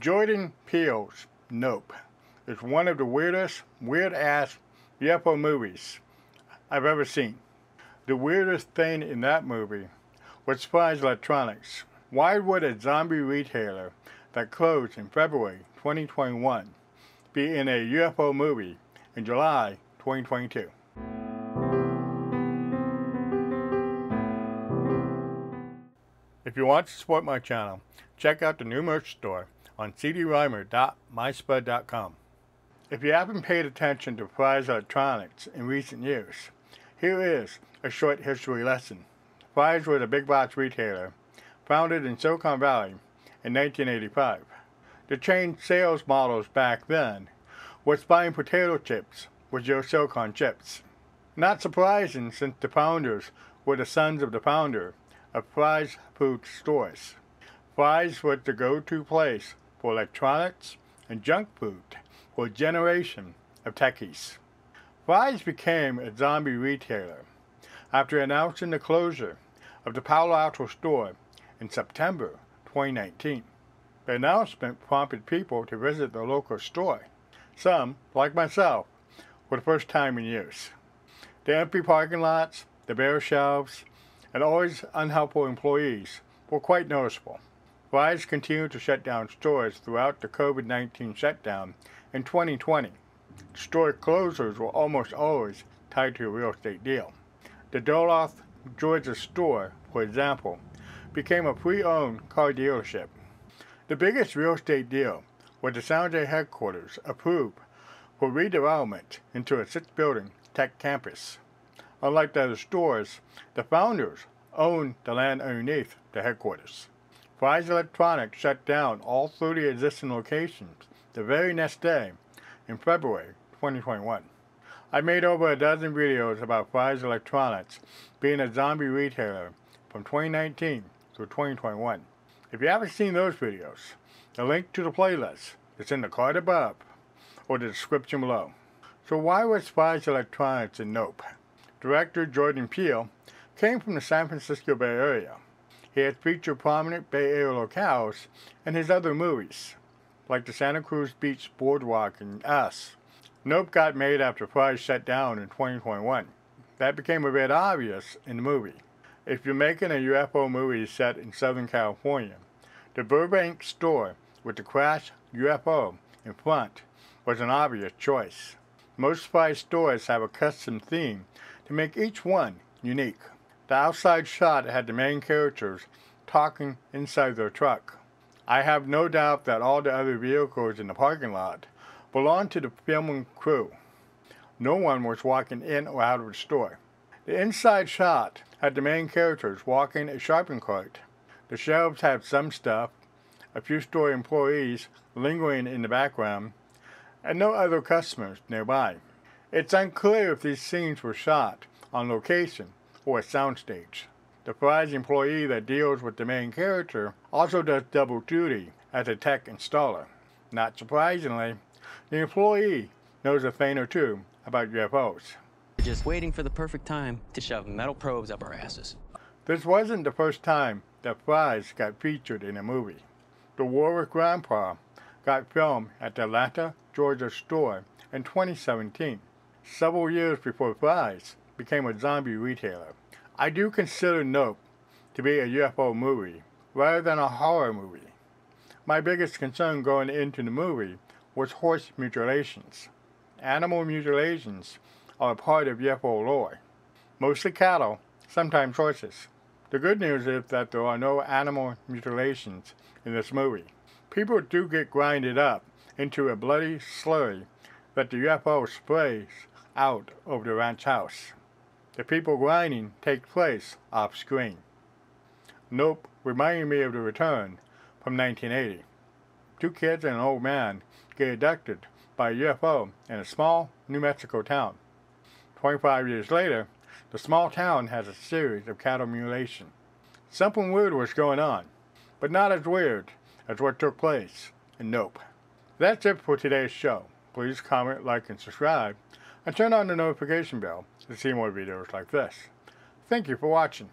Jordan Peele's Nope is one of the weirdest, weird-ass UFO movies I've ever seen. The weirdest thing in that movie was Spies Electronics. Why would a zombie retailer that closed in February 2021 be in a UFO movie in July 2022? If you want to support my channel, check out the new merch store on cdreimer.myspud.com. If you haven't paid attention to Spies Electronics in recent years, here is a short history lesson. Spies was a big box retailer founded in Silicon Valley in 1985. The chain sales models back then was buying potato chips with your silicon chips. Not surprising, since the founders were the sons of the founder of Fry's food stores. Fry's was the go-to place for electronics and junk food for a generation of techies. Fry's became a zombie retailer after announcing the closure of the Palo Alto store in September 2019. The announcement prompted people to visit the local store. Some, like myself, for the first time in years. The empty parking lots, the bare shelves, and always unhelpful employees were quite noticeable. Fry's continued to shut down stores throughout the COVID-19 shutdown in 2020. Store closures were almost always tied to a real estate deal. The Duluth, Georgia store, for example, became a pre-owned car dealership. The biggest real estate deal was the San Jose headquarters approved for redevelopment into a 6-building tech campus. Unlike the other stores, the founders owned the land underneath the headquarters. Fry's Electronics shut down all 30 existing locations the very next day in February 2021. I made over a dozen videos about Fry's Electronics being a zombie retailer from 2019 through 2021. If you haven't seen those videos, the link to the playlist is in the card above or the description below. So why was Fry's Electronics a Nope? Director Jordan Peele came from the San Francisco Bay Area. He has featured prominent Bay Area locales in his other movies, like the Santa Cruz Beach Boardwalk and Us. Nope got made after Fry's shut down in 2021. That became a bit obvious in the movie. If you're making a UFO movie set in Southern California, the Burbank store with the crashed UFO in front was an obvious choice. Most Fry's stores have a custom theme to make each one unique. The outside shot had the main characters talking inside their truck. I have no doubt that all the other vehicles in the parking lot belonged to the filming crew. No one was walking in or out of the store. The inside shot had the main characters walking a shopping cart. The shelves had some stuff, a few store employees lingering in the background, and no other customers nearby. It's unclear if these scenes were shot on location or a soundstage. The Fry's employee that deals with the main character also does double duty as a tech installer. Not surprisingly, the employee knows a thing or two about UFOs. We're just waiting for the perfect time to shove metal probes up our asses. This wasn't the first time that Fry's got featured in a movie. The War with Grandpa got filmed at the Atlanta, Georgia store in 2017, several years before Fry's became a zombie retailer. I do consider Nope to be a UFO movie rather than a horror movie. My biggest concern going into the movie was horse mutilations. Animal mutilations are a part of UFO lore. Mostly cattle, sometimes horses. The good news is that there are no animal mutilations in this movie. People do get grinded up into a bloody slurry that the UFO sprays out over the ranch house. The people grinding take place off screen. Nope reminded me of The Return from 1980. 2 kids and an old man get abducted by a UFO in a small New Mexico town. 25 years later, the small town has a series of cattle mutilation. Something weird was going on, but not as weird as what took place in Nope. That's it for today's show. Please comment, like, and subscribe, and turn on the notification bell to see more videos like this. Thank you for watching.